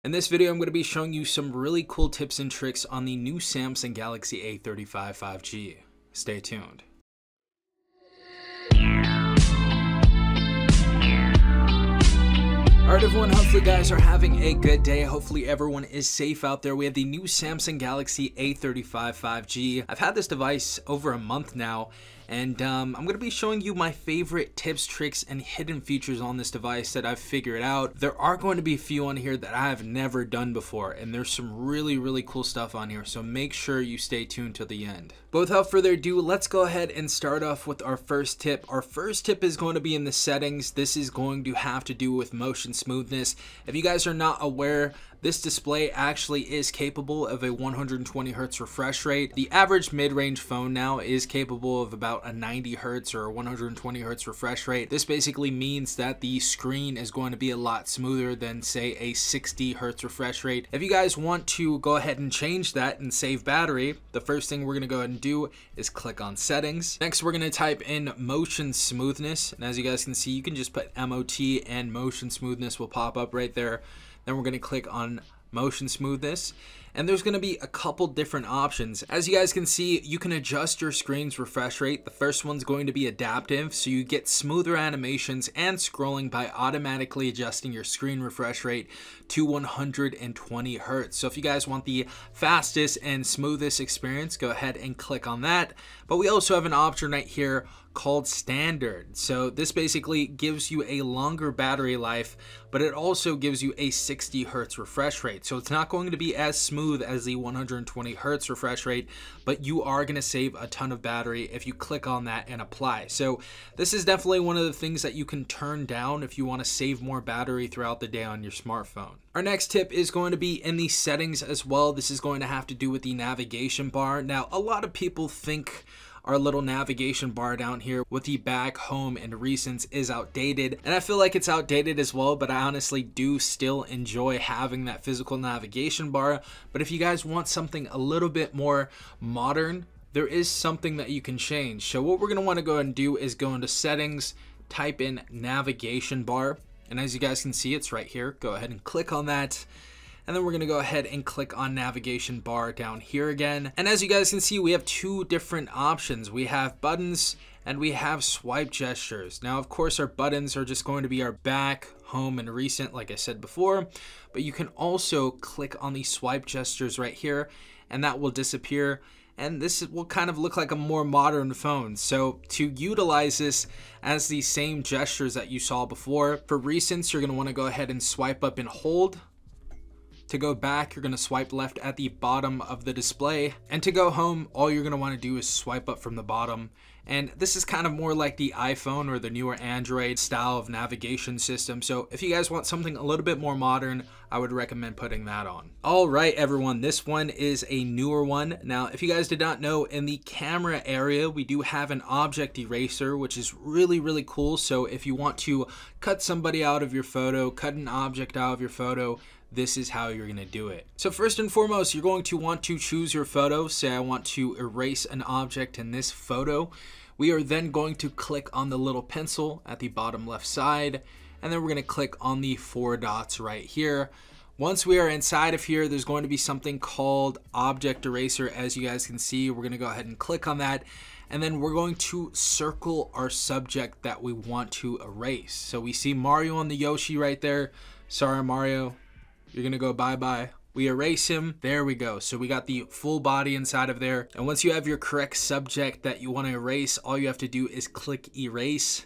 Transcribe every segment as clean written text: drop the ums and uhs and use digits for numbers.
In this video, I'm going to be showing you some really cool tips and tricks on the new Samsung Galaxy A35 5G. Stay tuned. Alright everyone, hopefully you guys are having a good day. Hopefully everyone is safe out there. We have the new Samsung Galaxy A35 5G. I've had this device over a month now, and I'm going to be showing you my favorite tips, tricks, and hidden features on this device that I've figured out. There are going to be a few on here that I have never done before, and there's some really cool stuff on here, so make sure you stay tuned till the end. But without further ado, let's go ahead and start off with our first tip. Our first tip is going to be in the settings. This is going to have to do with motion smoothness. If you guys are not aware, this display actually is capable of a 120 Hz refresh rate. The average mid-range phone now is capable of about a 90 Hz or 120 Hz refresh rate. This basically means that the screen is going to be a lot smoother than, say, a 60 Hz refresh rate. If you guys want to go ahead and change that and save battery, the first thing we're going to go ahead and do is click on settings. Next, we're going to type in motion smoothness, and as you guys can see, you can just put MOT and motion smoothness will pop up right there. Then we're going to click on motion smoothness, and there's going to be a couple different options. As you guys can see, you can adjust your screen's refresh rate. The first one's going to be adaptive, so you get smoother animations and scrolling by automatically adjusting your screen refresh rate to 120 Hz. So if you guys want the fastest and smoothest experience, go ahead and click on that. But we also have an option right here called standard. So this basically gives you a longer battery life, but it also gives you a 60 Hz refresh rate. So it's not going to be as smooth as the 120 Hz refresh rate, but you are going to save a ton of battery if you click on that and apply. So this is definitely one of the things that you can turn down if you want to save more battery throughout the day on your smartphone. Our next tip is going to be in the settings as well. This is going to have to do with the navigation bar. Now, a lot of people think our little navigation bar down here with the back, home, and recents is outdated, and I feel like it's outdated as well, but I honestly do still enjoy having that physical navigation bar. But if you guys want something a little bit more modern, there is something that you can change. So what we're going to want to go ahead and do is go into settings, type in navigation bar, and as you guys can see, it's right here. Go ahead and click on that. And then we're going to go ahead and click on navigation bar down here again. And as you guys can see, we have two different options. We have buttons and we have swipe gestures. Now, of course, our buttons are just going to be our back, home, and recent, like I said before. But you can also click on the swipe gestures right here, and that will disappear. And this will kind of look like a more modern phone. So to utilize this as the same gestures that you saw before, for recents, you're going to want to go ahead and swipe up and hold. To go back, you're going to swipe left at the bottom of the display. And to go home, all you're going to want to do is swipe up from the bottom. And this is kind of more like the iPhone or the newer Android style of navigation system. So if you guys want something a little bit more modern, I would recommend putting that on. All right, everyone, this one is a newer one. Now, if you guys did not know, in the camera area, we do have an object eraser, which is really cool. So if you want to cut somebody out of your photo, cut an object out of your photo, this is how you're going to do it. So first and foremost, you're going to want to choose your photo. Say I want to erase an object in this photo. We are then going to click on the little pencil at the bottom left side, and then we're going to click on the four dots right here. Once we are inside of here, there's going to be something called object eraser. As you guys can see, we're going to go ahead and click on that, and then we're going to circle our subject that we want to erase. So we see Mario and the Yoshi right there. Sorry, Mario. You're going to go bye-bye. We erase him. There we go. So we got the full body inside of there. And once you have your correct subject that you want to erase, all you have to do is click erase.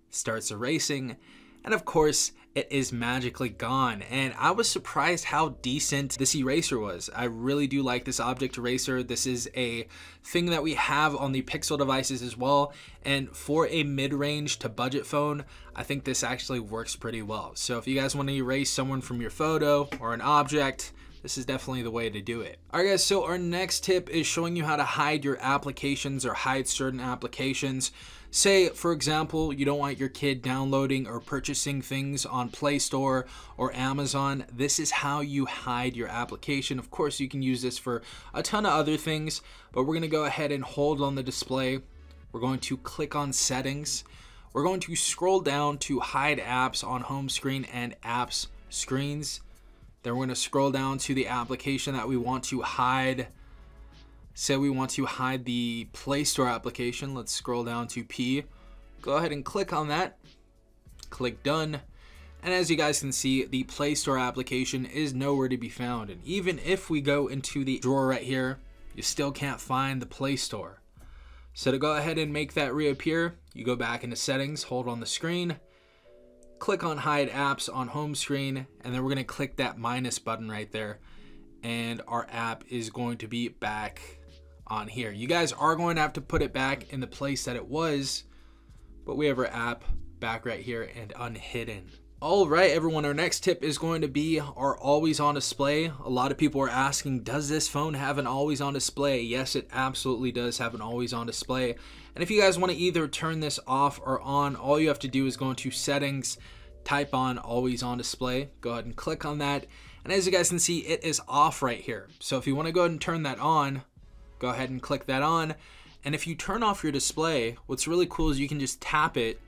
Starts erasing. And of course, it is magically gone. And I was surprised how decent this eraser was. I really do like this object eraser. This is a thing that we have on the Pixel devices as well. And for a mid-range to budget phone, I think this actually works pretty well. So if you guys want to erase someone from your photo or an object, this is definitely the way to do it. All right, guys, so our next tip is showing you how to hide your applications or hide certain applications. Say, for example, you don't want your kid downloading or purchasing things on Play Store or Amazon. This is how you hide your application. Of course, you can use this for a ton of other things, but we're going to go ahead and hold on the display. We're going to click on settings. We're going to scroll down to hide apps on home screen and apps screens. Then we're going to scroll down to the application that we want to hide. Say we want to hide the Play Store application. Let's scroll down to P. Go ahead and click on that. Click done. And as you guys can see, the Play Store application is nowhere to be found. And even if we go into the drawer right here, you still can't find the Play Store. So to go ahead and make that reappear, you go back into settings, hold on the screen, click on hide apps on home screen, and then we're going to click that minus button right there. And our app is going to be back on here. You guys are going to have to put it back in the place that it was, but we have our app back right here and unhidden. All right, everyone, our next tip is going to be our always on display. A lot of people are asking, does this phone have an always on display? Yes, it absolutely does have an always on display. And if you guys want to either turn this off or on, all you have to do is go into settings, type on always on display, go ahead and click on that. And as you guys can see, it is off right here. So if you want to go ahead and turn that on, go ahead and click that on. And if you turn off your display, what's really cool is you can just tap it,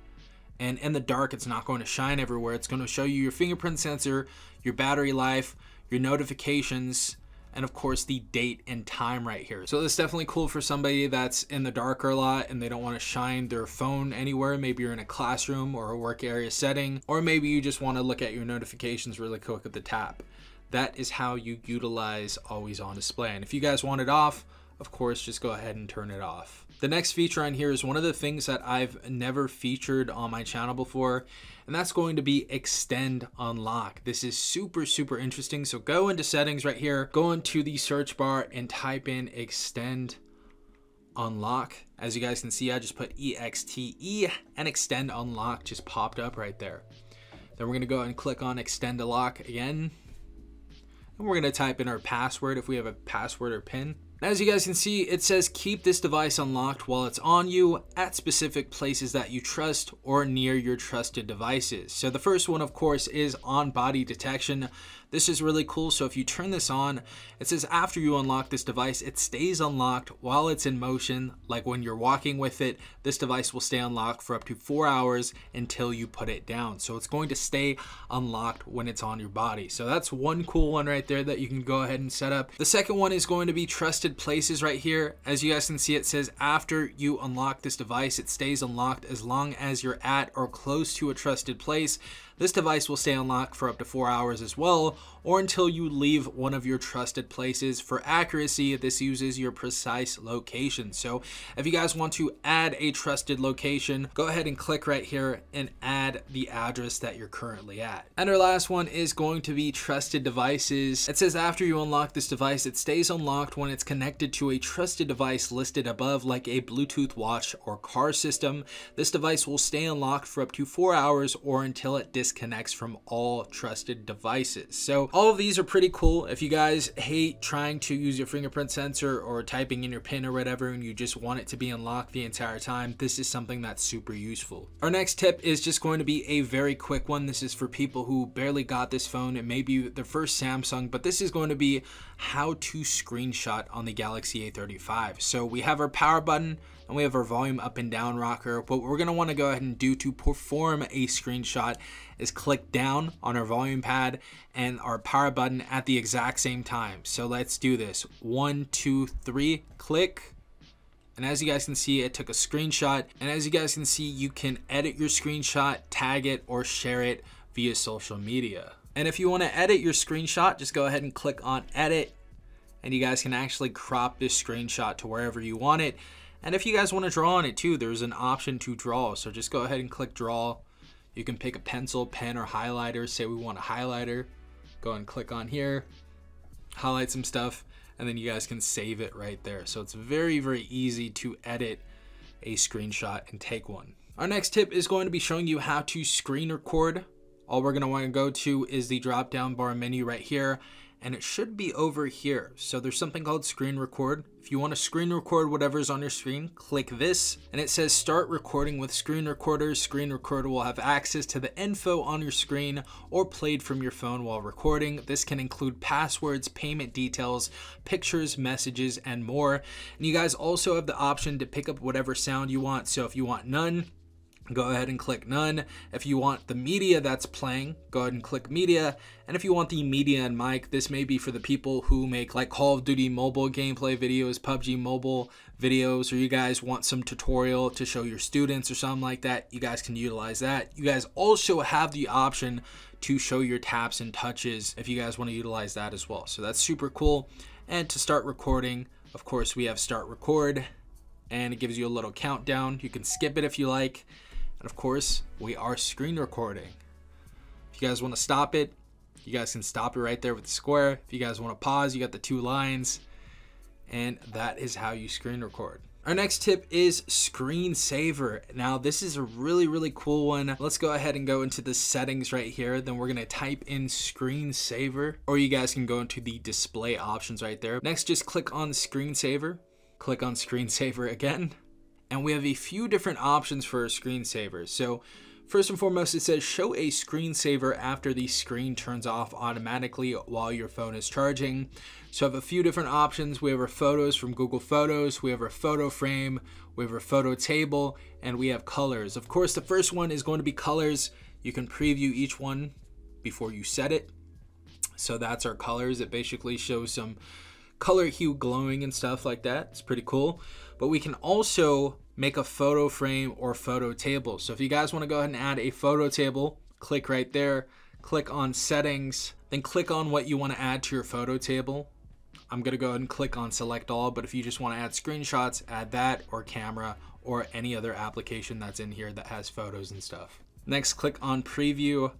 and in the dark, it's not going to shine everywhere. It's going to show you your fingerprint sensor, your battery life, your notifications, and of course the date and time right here. So this is definitely cool for somebody that's in the dark a lot and they don't want to shine their phone anywhere. Maybe you're in a classroom or a work area setting, or maybe you just want to look at your notifications really quick with the tap. That is how you utilize always on display. And if you guys want it off, of course, just go ahead and turn it off. The next feature on here is one of the things that I've never featured on my channel before, and that's going to be extend unlock. This is super interesting. So go into settings right here, go into the search bar and type in extend unlock. As you guys can see, I just put EXTE and extend unlock just popped up right there. Then we're going to go and click on extend unlock again. And we're going to type in our password if we have a password or PIN. As you guys can see, it says keep this device unlocked while it's on you at specific places that you trust or near your trusted devices. So the first one, of course, is on body detection. This is really cool. So if you turn this on, it says after you unlock this device, it stays unlocked while it's in motion. Like when you're walking with it, this device will stay unlocked for up to 4 hours until you put it down. So it's going to stay unlocked when it's on your body. So that's one cool one right there that you can go ahead and set up. The second one is going to be trusted places right here. As you guys can see, it says after you unlock this device, it stays unlocked as long as you're at or close to a trusted place. This device will stay unlocked for up to 4 hours as well, or until you leave one of your trusted places. For accuracy, this uses your precise location. So if you guys want to add a trusted location, go ahead and click right here and add the address that you're currently at. And our last one is going to be trusted devices. It says after you unlock this device, it stays unlocked when it's connected to a trusted device listed above, like a Bluetooth watch or car system. This device will stay unlocked for up to 4 hours or until it disconnects from all trusted devices. So all of these are pretty cool. If you guys hate trying to use your fingerprint sensor or typing in your PIN or whatever, and you just want it to be unlocked the entire time, this is something that's super useful. Our next tip is just going to be a very quick one. This is for people who barely got this phone. It may be their first Samsung, but this is going to be how to screenshot on the Galaxy A35. So we have our power button and we have our volume up and down rocker. What we're going to want to go ahead and do to perform a screenshot is click down on our volume pad and our power button at the exact same time. So let's do this. 1, 2, 3, click. And as you guys can see, it took a screenshot. And as you guys can see, you can edit your screenshot, tag it, or share it via social media. And if you want to edit your screenshot, just go ahead and click on edit. And you guys can actually crop this screenshot to wherever you want it. And if you guys want to draw on it too, there's an option to draw. So just go ahead and click draw. You can pick a pencil, pen, or highlighter. Say we want a highlighter. Go and click on here, highlight some stuff, and then you guys can save it right there. So it's very easy to edit a screenshot and take one. Our next tip is going to be showing you how to screen record. All we're going to want to go to is the drop down bar menu right here, and it should be over here. So there's something called screen record. If you want to screen record whatever's on your screen, click this, and it says start recording with screen recorder. Screen recorder will have access to the info on your screen or played from your phone while recording. This can include passwords, payment details, pictures, messages, and more. And you guys also have the option to pick up whatever sound you want. So if you want none, go ahead and click none. If you want the media that's playing, go ahead and click media. And if you want the media and mic, this may be for the people who make like Call of Duty mobile gameplay videos, PUBG mobile videos, or you guys want some tutorial to show your students or something like that, you guys can utilize that. You guys also have the option to show your taps and touches if you guys want to utilize that as well. So that's super cool. And to start recording, of course, we have start record, and it gives you a little countdown. You can skip it if you like. And of course, we are screen recording. If you guys want to stop it, you guys can stop it right there with the square. If you guys want to pause, you got the 2 lines. And that is how you screen record. Our next tip is screensaver. Now, this is a really cool one. Let's go ahead and go into the settings right here. Then we're going to type in screensaver, or you guys can go into the display options right there. Next, just click on screensaver. Click on screensaver again. And we have a few different options for a screensaver. So first and foremost, it says show a screensaver after the screen turns off automatically while your phone is charging. So I have a few different options. We have our photos from Google Photos, we have our photo frame, we have our photo table, and we have colors. Of course, the first one is going to be colors. You can preview each one before you set it. So that's our colors. It basically shows some color hue glowing and stuff like that. It's pretty cool. But we can also make a photo frame or photo table. So if you guys want to go ahead and add a photo table, click right there, click on settings, then click on what you want to add to your photo table. I'm going to go ahead and click on select all, but if you just want to add screenshots, add that, or camera, or any other application that's in here that has photos and stuff. Next, click on preview,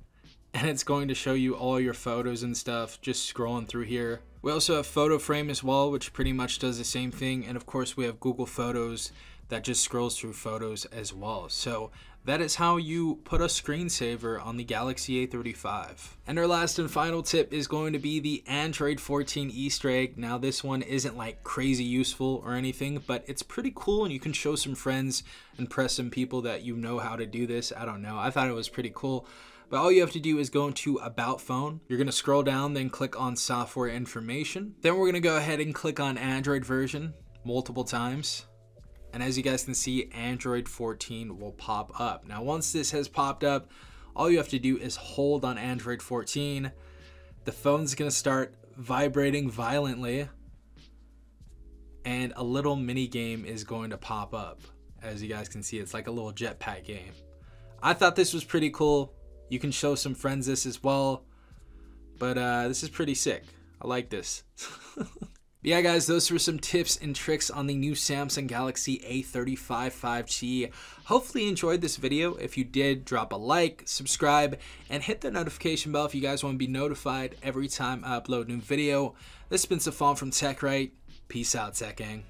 and it's going to show you all your photos and stuff, just scrolling through here. We also have photo frame as well, which pretty much does the same thing. And of course, we have Google Photos that just scrolls through photos as well. So that is how you put a screensaver on the Galaxy A35. And our last and final tip is going to be the Android 14 Easter egg. Now, this one isn't like crazy useful or anything, but it's pretty cool, and you can show some friends, impress some people that you know how to do this. I don't know. I thought it was pretty cool. But all you have to do is go into About Phone. You're going to scroll down, then click on Software Information. Then we're going to go ahead and click on Android version multiple times. And as you guys can see, Android 14 will pop up. Now, once this has popped up, all you have to do is hold on Android 14. The phone's going to start vibrating violently, and a little mini game is going to pop up. As you guys can see, it's like a little jetpack game. I thought this was pretty cool. You can show some friends this as well, but this is pretty sick. I like this. Yeah, guys, those were some tips and tricks on the new Samsung Galaxy A35 5G. Hopefully you enjoyed this video. If you did, drop a like, subscribe, and hit the notification bell if you guys want to be notified every time I upload a new video. This has been Safon from TechRight. Peace out, Tech Gang.